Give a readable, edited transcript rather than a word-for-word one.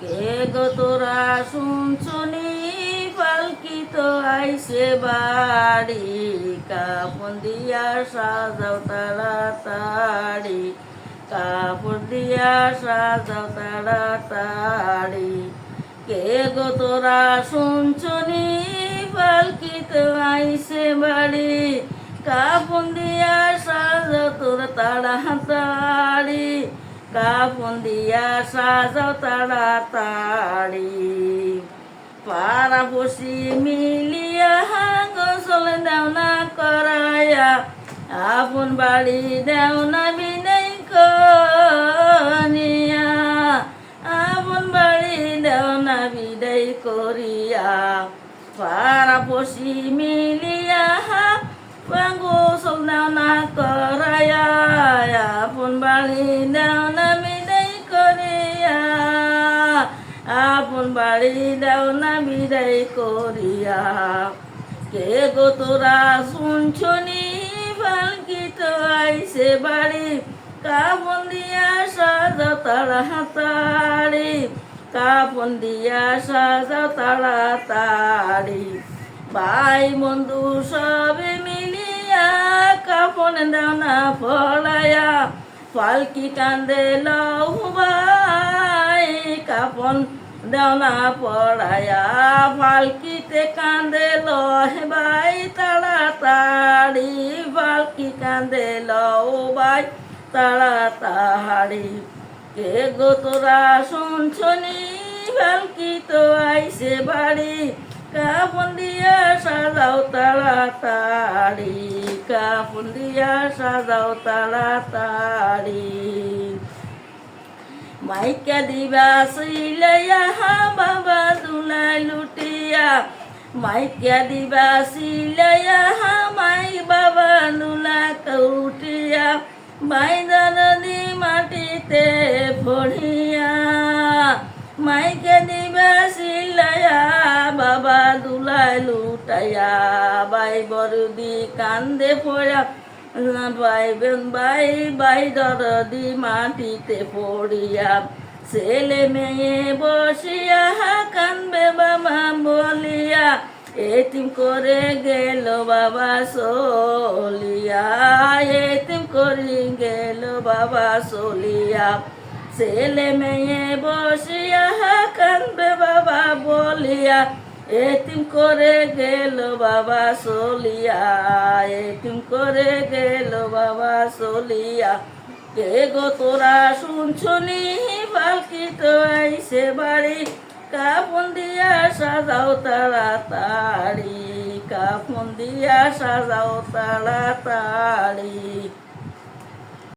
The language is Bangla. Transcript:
কে গো তোরা শুনছনি পালকি তো আইসে বাড়ি, কাপড় দিয়া সাজাও তাড়াতাড়ি, কাপড় দিয়া সাজাও তাড়াতাড়ি। কে গো তোরা শুনছনি পালকি তো আইসে বাড়ি, কাপড় দিয়া সাজাও তোরা তাড়াতাড়ি, কাপড় দিয়া সাজাও তাড়াতাড়ি। পাড়া বসি মিলিয়া গোসল দেও না করাইয়া, আপন বাড়ি দেও না বিনয় করিয়া, আপন বাড়ি দেও না বিদায় করিয়া। পাড়া বসি মিলিয়া গোসল দেও না করাইয়া, আপন বাড়ি দেও না বিদায় করিয়া, আপন বাড়ি দেও না বিদায় করিয়া। কে গো তোরা শুনছনি পালকি তো আইসে বাড়ি, কাপড় দিয়া সাজাও তাড়াতাড়ি, কাপড় দিয়া সাজাও তাড়াতাড়ি। ভাই বন্ধু সবে মিলিয়া কাপড় দেও না পড়াইয়া, পালকি কান্দে লও ভাই, কাপড় দেও না পড়াইয়া, পালকিতে কান্দে লয় ভাই তাড়াতাড়ি, পালকি কান্দে লও ভাই তাড়াতাড়ি। কে গো তোরা শুনছনি পালকি তো আইসে বাড়ি, কাপড় দিয়া সাজাও তাড়াতাড়ি, কাপড় দিয়া সাজাও তাড়াতাড়ি। মাইকা দিবা সিলাইয়া বাবা দুলাই লুটিয়া, মাইকা দিবা সিলাইয়া মাই বাবা দুলা কৌটিয়া, বাইদা নদী মাটিতে পড়িয়া, মাইকে দিবা সিলাইয়া বাবা দুলাই লুটাইয়া, বাই বরদি কান্দে পড়া, বাই বাই বাই দরদি মাটিতে পড়িয়া, ছেলে মেয়ে বসিয়া কানবে বাবা বলিয়া, এতিম করে গেল বাবা চলিয়া, এতিম করে গেল বাবা চলিয়া। ছেলে মেয়ে বসিয়া কানবে বাবা বলিয়া, এতিম করে গেল বাবা চলিয়া, এতিম করে গেল বাবা চলিয়া। কে গো তোরা শুনছনি পালকি তো আইসে বাড়ি, কাপড় দিয়া সাজাও তাড়াতাড়ি, কাপড় দিয়া সাজাও তাড়াতাড়ি।